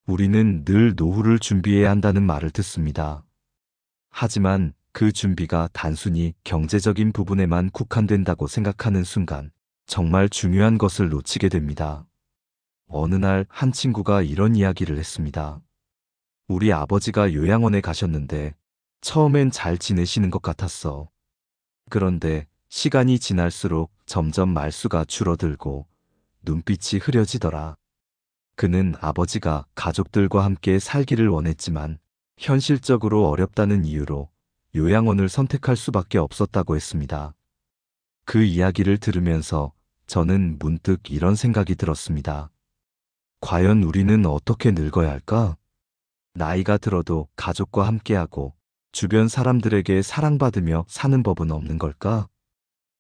우리는 늘 노후를 준비해야 한다는 말을 듣습니다. 하지만 그 준비가 단순히 경제적인 부분에만 국한된다고 생각하는 순간 정말 중요한 것을 놓치게 됩니다. 어느 날 한 친구가 이런 이야기를 했습니다. 우리 아버지가 요양원에 가셨는데 처음엔 잘 지내시는 것 같았어. 그런데 시간이 지날수록 점점 말수가 줄어들고 눈빛이 흐려지더라. 그는 아버지가 가족들과 함께 살기를 원했지만 현실적으로 어렵다는 이유로 요양원을 선택할 수밖에 없었다고 했습니다. 그 이야기를 들으면서 저는 문득 이런 생각이 들었습니다. 과연 우리는 어떻게 늙어야 할까? 나이가 들어도 가족과 함께하고 주변 사람들에게 사랑받으며 사는 법은 없는 걸까?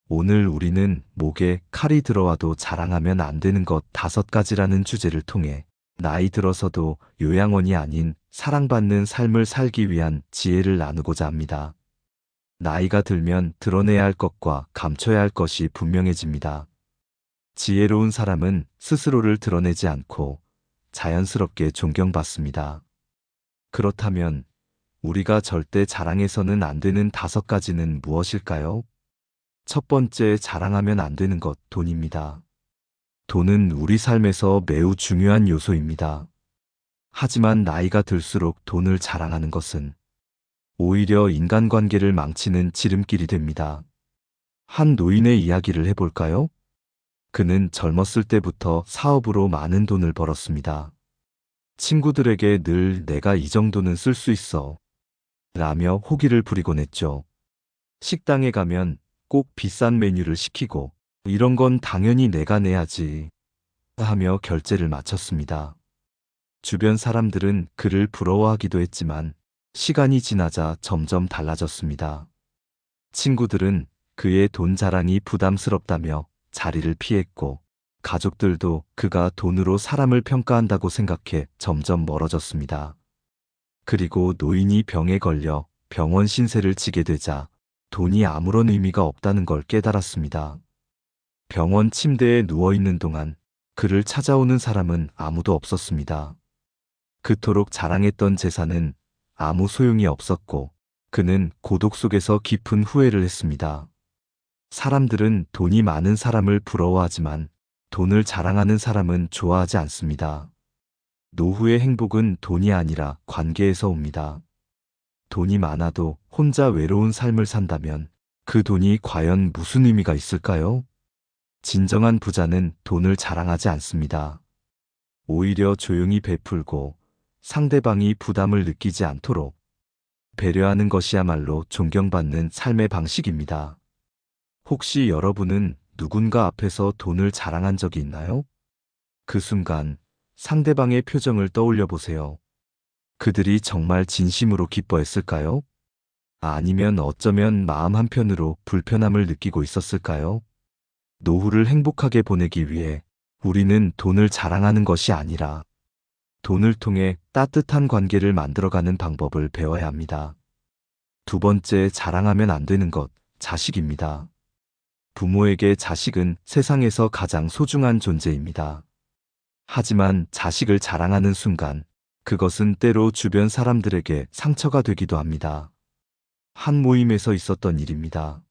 오늘 우리는 목에 칼이 들어와도 자랑하면 안 되는 것 5가지라는 주제를 통해 나이 들어서도 요양원이 아닌 사랑받는 삶을 살기 위한 지혜를 나누고자 합니다. 나이가 들면 드러내야 할 것과 감춰야 할 것이 분명해집니다. 지혜로운 사람은 스스로를 드러내지 않고 자연스럽게 존경받습니다. 그렇다면 우리가 절대 자랑해서는 안 되는 5가지는 무엇일까요? 첫 번째, 자랑하면 안 되는 것, 돈입니다. 돈은 우리 삶에서 매우 중요한 요소입니다. 하지만 나이가 들수록 돈을 자랑하는 것은 오히려 인간관계를 망치는 지름길이 됩니다. 한 노인의 이야기를 해볼까요? 그는 젊었을 때부터 사업으로 많은 돈을 벌었습니다. 친구들에게 늘 내가 이 정도는 쓸 수 있어 라며 호기를 부리곤 했죠. 식당에 가면 꼭 비싼 메뉴를 시키고 이런 건 당연히 내가 내야지 하며 결제를 마쳤습니다. 주변 사람들은 그를 부러워하기도 했지만 시간이 지나자 점점 달라졌습니다. 친구들은 그의 돈 자랑이 부담스럽다며 자리를 피했고 가족들도 그가 돈으로 사람을 평가한다고 생각해 점점 멀어졌습니다. 그리고 노인이 병에 걸려 병원 신세를 지게 되자 돈이 아무런 의미가 없다는 걸 깨달았습니다. 병원 침대에 누워있는 동안 그를 찾아오는 사람은 아무도 없었습니다. 그토록 자랑했던 재산은 아무 소용이 없었고 그는 고독 속에서 깊은 후회를 했습니다. 사람들은 돈이 많은 사람을 부러워하지만 돈을 자랑하는 사람은 좋아하지 않습니다. 노후의 행복은 돈이 아니라 관계에서 옵니다. 돈이 많아도 혼자 외로운 삶을 산다면 그 돈이 과연 무슨 의미가 있을까요? 진정한 부자는 돈을 자랑하지 않습니다. 오히려 조용히 베풀고 상대방이 부담을 느끼지 않도록 배려하는 것이야말로 존경받는 삶의 방식입니다. 혹시 여러분은 누군가 앞에서 돈을 자랑한 적이 있나요? 그 순간 상대방의 표정을 떠올려 보세요. 그들이 정말 진심으로 기뻐했을까요? 아니면 어쩌면 마음 한편으로 불편함을 느끼고 있었을까요? 노후를 행복하게 보내기 위해 우리는 돈을 자랑하는 것이 아니라 돈을 통해 따뜻한 관계를 만들어가는 방법을 배워야 합니다. 두 번째, 자랑하면 안 되는 것, 자식입니다. 부모에게 자식은 세상에서 가장 소중한 존재입니다. 하지만 자식을 자랑하는 순간 그것은 때로 주변 사람들에게 상처가 되기도 합니다. 한 모임에서 있었던 일입니다.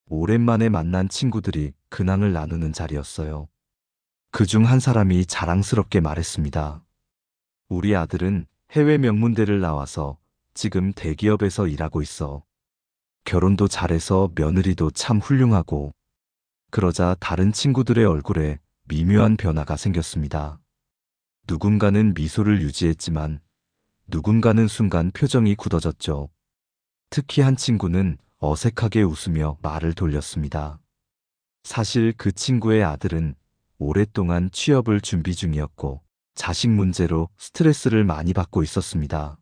오랜만에 만난 친구들이 근황을 나누는 자리였어요. 그중 한 사람이 자랑스럽게 말했습니다. 우리 아들은 해외 명문대를 나와서 지금 대기업에서 일하고 있어. 결혼도 잘해서 며느리도 참 훌륭하고. 그러자 다른 친구들의 얼굴에 미묘한 변화가 생겼습니다. 누군가는 미소를 유지했지만 누군가는 순간 표정이 굳어졌죠. 특히 한 친구는 어색하게 웃으며 말을 돌렸습니다. 사실 그 친구의 아들은 오랫동안 취업을 준비 중이었고 자식 문제로 스트레스를 많이 받고 있었습니다.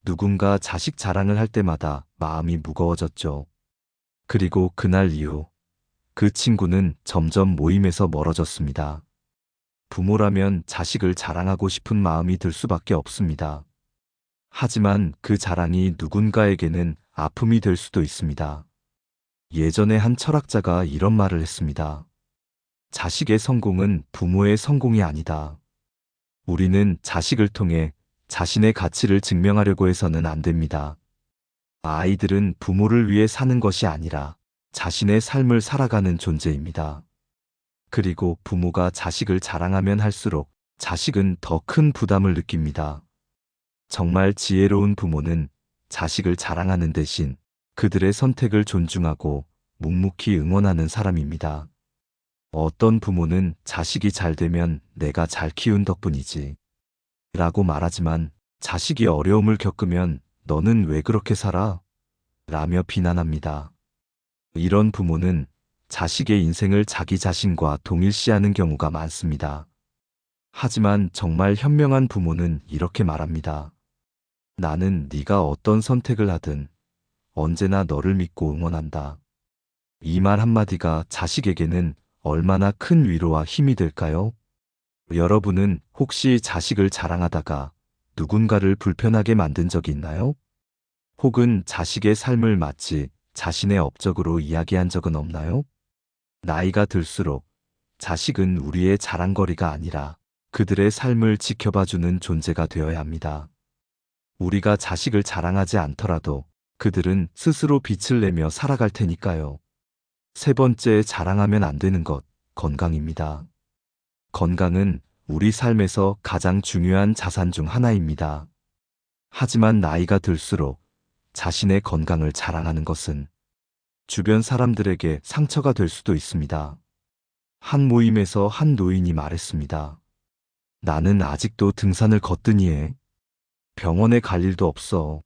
누군가 자식 자랑을 할 때마다 마음이 무거워졌죠. 그리고 그날 이후 그 친구는 점점 모임에서 멀어졌습니다. 부모라면 자식을 자랑하고 싶은 마음이 들 수밖에 없습니다. 하지만 그 자랑이 누군가에게는 아픔이 될 수도 있습니다. 예전에 한 철학자가 이런 말을 했습니다. 자식의 성공은 부모의 성공이 아니다. 우리는 자식을 통해 자신의 가치를 증명하려고 해서는 안 됩니다. 아이들은 부모를 위해 사는 것이 아니라 자신의 삶을 살아가는 존재입니다. 그리고 부모가 자식을 자랑하면 할수록 자식은 더 큰 부담을 느낍니다. 정말 지혜로운 부모는 자식을 자랑하는 대신 그들의 선택을 존중하고 묵묵히 응원하는 사람입니다. 어떤 부모는 자식이 잘 되면 내가 잘 키운 덕분이지 라고 말하지만 자식이 어려움을 겪으면 너는 왜 그렇게 살아? 라며 비난합니다. 이런 부모는 자식의 인생을 자기 자신과 동일시하는 경우가 많습니다. 하지만 정말 현명한 부모는 이렇게 말합니다. 나는 네가 어떤 선택을 하든 언제나 너를 믿고 응원한다. 이 말 한마디가 자식에게는 얼마나 큰 위로와 힘이 될까요? 여러분은 혹시 자식을 자랑하다가 누군가를 불편하게 만든 적이 있나요? 혹은 자식의 삶을 마치 자신의 업적으로 이야기한 적은 없나요? 나이가 들수록 자식은 우리의 자랑거리가 아니라 그들의 삶을 지켜봐주는 존재가 되어야 합니다. 우리가 자식을 자랑하지 않더라도 그들은 스스로 빛을 내며 살아갈 테니까요. 세 번째, 자랑하면 안 되는 것, 건강입니다. 건강은 우리 삶에서 가장 중요한 자산 중 하나입니다. 하지만 나이가 들수록 자신의 건강을 자랑하는 것은 주변 사람들에게 상처가 될 수도 있습니다. 한 모임에서 한 노인이 말했습니다. 나는 아직도 등산을 거뜬히 해. 병원에 갈 일도 없어.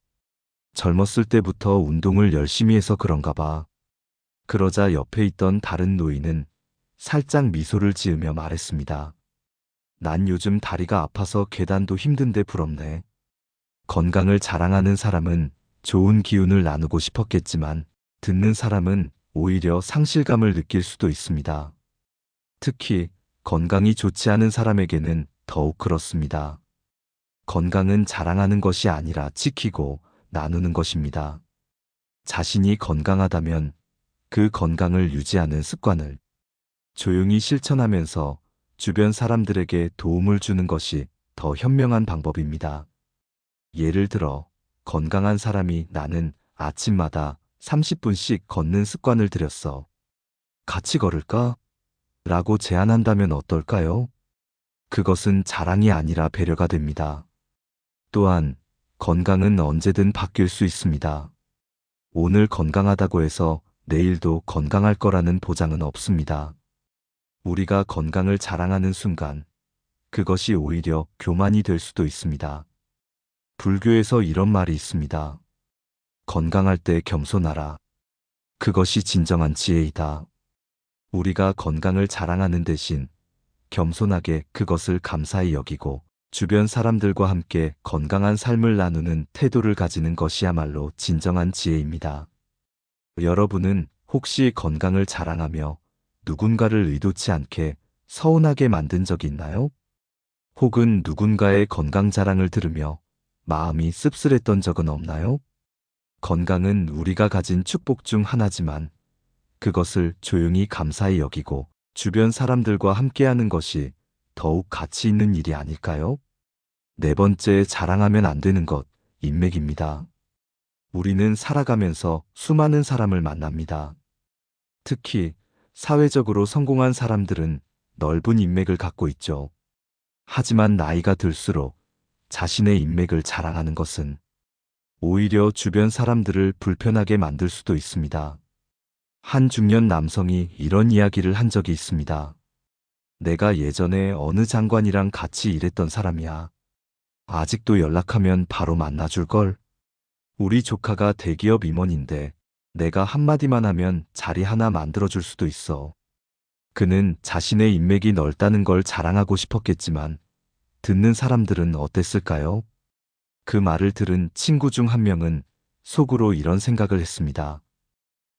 젊었을 때부터 운동을 열심히 해서 그런가 봐. 그러자 옆에 있던 다른 노인은 살짝 미소를 지으며 말했습니다. 난 요즘 다리가 아파서 계단도 힘든데 부럽네. 건강을 자랑하는 사람은 좋은 기운을 나누고 싶었겠지만 듣는 사람은 오히려 상실감을 느낄 수도 있습니다. 특히 건강이 좋지 않은 사람에게는 더욱 그렇습니다. 건강은 자랑하는 것이 아니라 지키고 나누는 것입니다. 자신이 건강하다면 그 건강을 유지하는 습관을 조용히 실천하면서 주변 사람들에게 도움을 주는 것이 더 현명한 방법입니다. 예를 들어 건강한 사람이 나는 아침마다 30분씩 걷는 습관을 들였어. 같이 걸을까? 라고 제안한다면 어떨까요? 그것은 자랑이 아니라 배려가 됩니다. 또한 건강은 언제든 바뀔 수 있습니다. 오늘 건강하다고 해서 내일도 건강할 거라는 보장은 없습니다. 우리가 건강을 자랑하는 순간 그것이 오히려 교만이 될 수도 있습니다. 불교에서 이런 말이 있습니다. 건강할 때 겸손하라. 그것이 진정한 지혜이다. 우리가 건강을 자랑하는 대신 겸손하게 그것을 감사히 여기고 주변 사람들과 함께 건강한 삶을 나누는 태도를 가지는 것이야말로 진정한 지혜입니다. 여러분은 혹시 건강을 자랑하며 누군가를 의도치 않게 서운하게 만든 적이 있나요? 혹은 누군가의 건강 자랑을 들으며 마음이 씁쓸했던 적은 없나요? 건강은 우리가 가진 축복 중 하나지만 그것을 조용히 감사히 여기고 주변 사람들과 함께하는 것이 더욱 가치 있는 일이 아닐까요? 네 번째, 자랑하면 안 되는 것, 인맥입니다. 우리는 살아가면서 수많은 사람을 만납니다. 특히 사회적으로 성공한 사람들은 넓은 인맥을 갖고 있죠. 하지만 나이가 들수록 자신의 인맥을 자랑하는 것은 오히려 주변 사람들을 불편하게 만들 수도 있습니다. 한 중년 남성이 이런 이야기를 한 적이 있습니다. 내가 예전에 어느 장관이랑 같이 일했던 사람이야. 아직도 연락하면 바로 만나줄걸? 우리 조카가 대기업 임원인데 내가 한마디만 하면 자리 하나 만들어줄 수도 있어. 그는 자신의 인맥이 넓다는 걸 자랑하고 싶었겠지만 듣는 사람들은 어땠을까요? 그 말을 들은 친구 중 한 명은 속으로 이런 생각을 했습니다.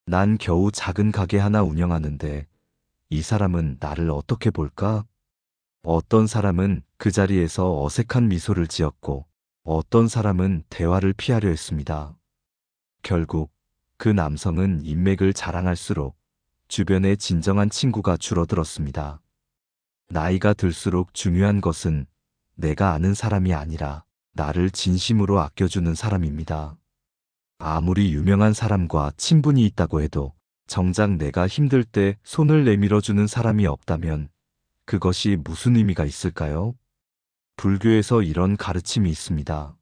난 겨우 작은 가게 하나 운영하는데 이 사람은 나를 어떻게 볼까? 어떤 사람은 그 자리에서 어색한 미소를 지었고 어떤 사람은 대화를 피하려 했습니다. 결국 그 남성은 인맥을 자랑할수록 주변의 진정한 친구가 줄어들었습니다. 나이가 들수록 중요한 것은 내가 아는 사람이 아니라 나를 진심으로 아껴주는 사람입니다. 아무리 유명한 사람과 친분이 있다고 해도 정작 내가 힘들 때 손을 내밀어주는 사람이 없다면 그것이 무슨 의미가 있을까요? 불교에서 이런 가르침이 있습니다.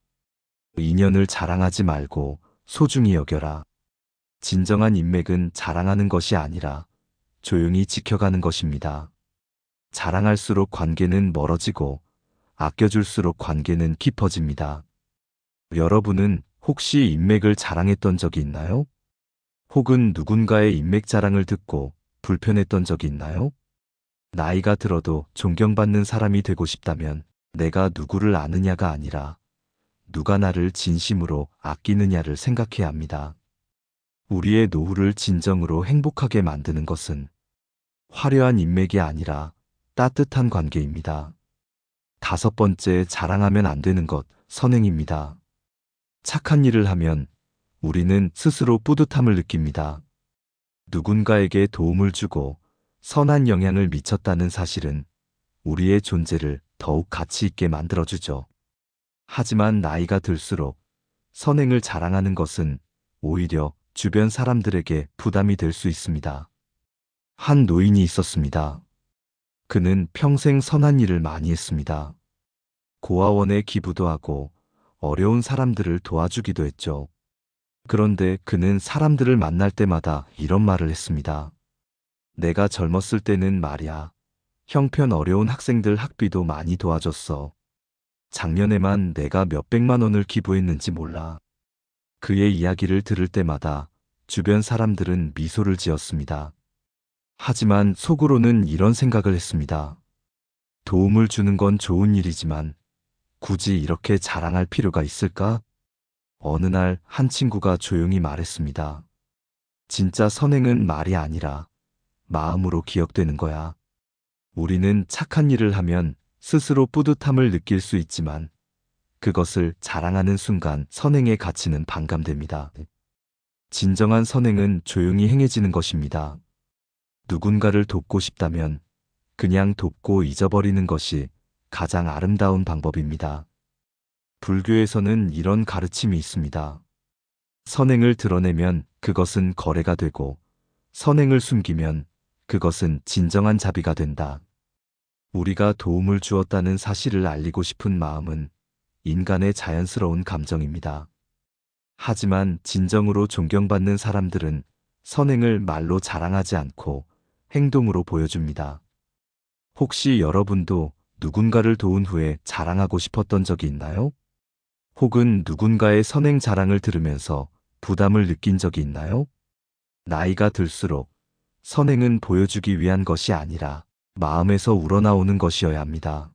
인연을 자랑하지 말고 소중히 여겨라. 진정한 인맥은 자랑하는 것이 아니라 조용히 지켜가는 것입니다. 자랑할수록 관계는 멀어지고 아껴줄수록 관계는 깊어집니다. 여러분은 혹시 인맥을 자랑했던 적이 있나요? 혹은 누군가의 인맥 자랑을 듣고 불편했던 적이 있나요? 나이가 들어도 존경받는 사람이 되고 싶다면 내가 누구를 아느냐가 아니라 누가 나를 진심으로 아끼느냐를 생각해야 합니다. 우리의 노후를 진정으로 행복하게 만드는 것은 화려한 인맥이 아니라 따뜻한 관계입니다. 다섯 번째, 자랑하면 안 되는 것, 선행입니다. 착한 일을 하면 우리는 스스로 뿌듯함을 느낍니다. 누군가에게 도움을 주고 선한 영향을 미쳤다는 사실은 우리의 존재를 더욱 가치 있게 만들어주죠. 하지만 나이가 들수록 선행을 자랑하는 것은 오히려 주변 사람들에게 부담이 될 수 있습니다. 한 노인이 있었습니다. 그는 평생 선한 일을 많이 했습니다. 고아원에 기부도 하고 어려운 사람들을 도와주기도 했죠. 그런데 그는 사람들을 만날 때마다 이런 말을 했습니다. 내가 젊었을 때는 말이야, 형편 어려운 학생들 학비도 많이 도와줬어. 작년에만 내가 몇백만 원을 기부했는지 몰라. 그의 이야기를 들을 때마다 주변 사람들은 미소를 지었습니다. 하지만 속으로는 이런 생각을 했습니다. 도움을 주는 건 좋은 일이지만 굳이 이렇게 자랑할 필요가 있을까? 어느 날 한 친구가 조용히 말했습니다. 진짜 선행은 말이 아니라 마음으로 기억되는 거야. 우리는 착한 일을 하면 스스로 뿌듯함을 느낄 수 있지만 그것을 자랑하는 순간 선행의 가치는 반감됩니다. 진정한 선행은 조용히 행해지는 것입니다. 누군가를 돕고 싶다면 그냥 돕고 잊어버리는 것이 가장 아름다운 방법입니다. 불교에서는 이런 가르침이 있습니다. 선행을 드러내면 그것은 거래가 되고 선행을 숨기면 그것은 진정한 자비가 된다. 우리가 도움을 주었다는 사실을 알리고 싶은 마음은 인간의 자연스러운 감정입니다. 하지만 진정으로 존경받는 사람들은 선행을 말로 자랑하지 않고 행동으로 보여줍니다. 혹시 여러분도 누군가를 도운 후에 자랑하고 싶었던 적이 있나요? 혹은 누군가의 선행 자랑을 들으면서 부담을 느낀 적이 있나요? 나이가 들수록 선행은 보여주기 위한 것이 아니라 마음에서 우러나오는 것이어야 합니다.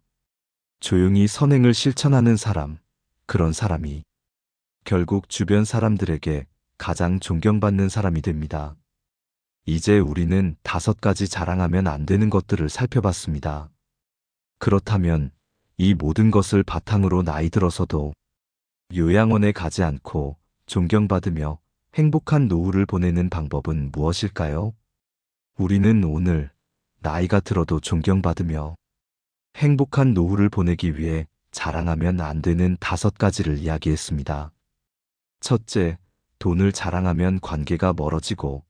조용히 선행을 실천하는 사람, 그런 사람이 결국 주변 사람들에게 가장 존경받는 사람이 됩니다. 이제 우리는 5가지 자랑하면 안 되는 것들을 살펴봤습니다. 그렇다면 이 모든 것을 바탕으로 나이 들어서도 요양원에 가지 않고 존경받으며 행복한 노후를 보내는 방법은 무엇일까요? 우리는 오늘 나이가 들어도 존경받으며 행복한 노후를 보내기 위해 자랑하면 안 되는 5가지를 이야기했습니다. 첫째, 돈을 자랑하면 관계가 멀어지고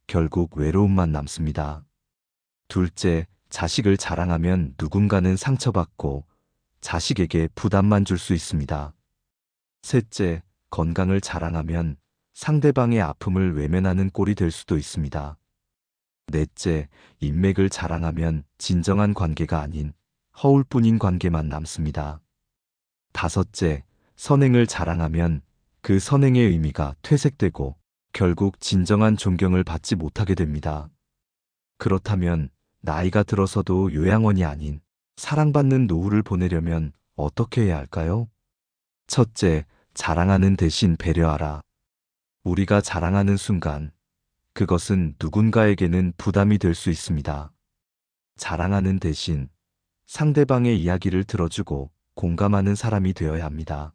결국 외로움만 남습니다. 둘째, 자식을 자랑하면 누군가는 상처받고 자식에게 부담만 줄 수 있습니다. 셋째, 건강을 자랑하면 상대방의 아픔을 외면하는 꼴이 될 수도 있습니다. 넷째, 인맥을 자랑하면 진정한 관계가 아닌 허울뿐인 관계만 남습니다. 다섯째, 선행을 자랑하면 그 선행의 의미가 퇴색되고 결국 진정한 존경을 받지 못하게 됩니다. 그렇다면 나이가 들어서도 요양원이 아닌 사랑받는 노후를 보내려면 어떻게 해야 할까요? 첫째, 자랑하는 대신 배려하라. 우리가 자랑하는 순간 그것은 누군가에게는 부담이 될 수 있습니다. 자랑하는 대신 상대방의 이야기를 들어주고 공감하는 사람이 되어야 합니다.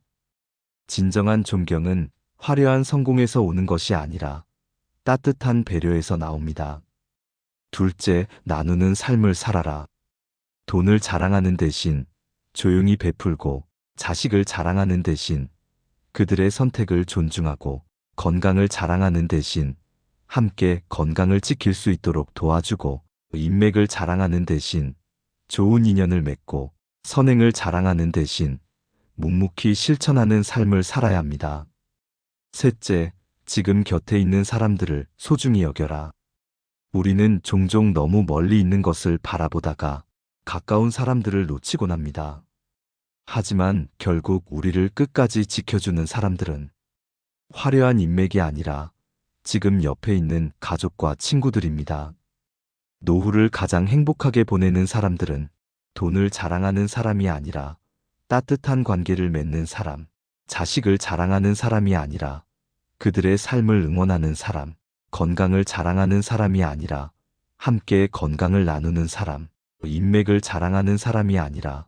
진정한 존경은 화려한 성공에서 오는 것이 아니라 따뜻한 배려에서 나옵니다. 둘째, 나누는 삶을 살아라. 돈을 자랑하는 대신 조용히 베풀고 자식을 자랑하는 대신 그들의 선택을 존중하고 건강을 자랑하는 대신 함께 건강을 지킬 수 있도록 도와주고 인맥을 자랑하는 대신 좋은 인연을 맺고 선행을 자랑하는 대신 묵묵히 실천하는 삶을 살아야 합니다. 셋째, 지금 곁에 있는 사람들을 소중히 여겨라. 우리는 종종 너무 멀리 있는 것을 바라보다가 가까운 사람들을 놓치곤 합니다. 하지만 결국 우리를 끝까지 지켜주는 사람들은 화려한 인맥이 아니라 지금 옆에 있는 가족과 친구들입니다. 노후를 가장 행복하게 보내는 사람들은 돈을 자랑하는 사람이 아니라 따뜻한 관계를 맺는 사람, 자식을 자랑하는 사람이 아니라 그들의 삶을 응원하는 사람, 건강을 자랑하는 사람이 아니라 함께 건강을 나누는 사람, 인맥을 자랑하는 사람이 아니라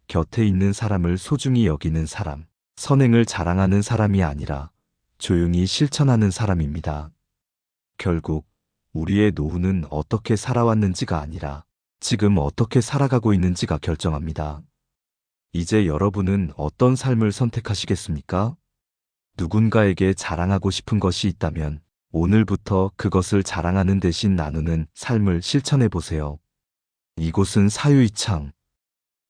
곁에 있는 사람을 소중히 여기는 사람, 선행을 자랑하는 사람이 아니라 조용히 실천하는 사람입니다. 결국 우리의 노후는 어떻게 살아왔는지가 아니라 지금 어떻게 살아가고 있는지가 결정합니다. 이제 여러분은 어떤 삶을 선택하시겠습니까? 누군가에게 자랑하고 싶은 것이 있다면 오늘부터 그것을 자랑하는 대신 나누는 삶을 실천해 보세요. 이곳은 사유이창.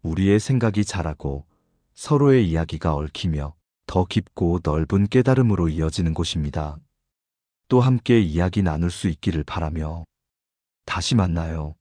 우리의 생각이 자라고 서로의 이야기가 얽히며 더 깊고 넓은 깨달음으로 이어지는 곳입니다. 또 함께 이야기 나눌 수 있기를 바라며 다시 만나요.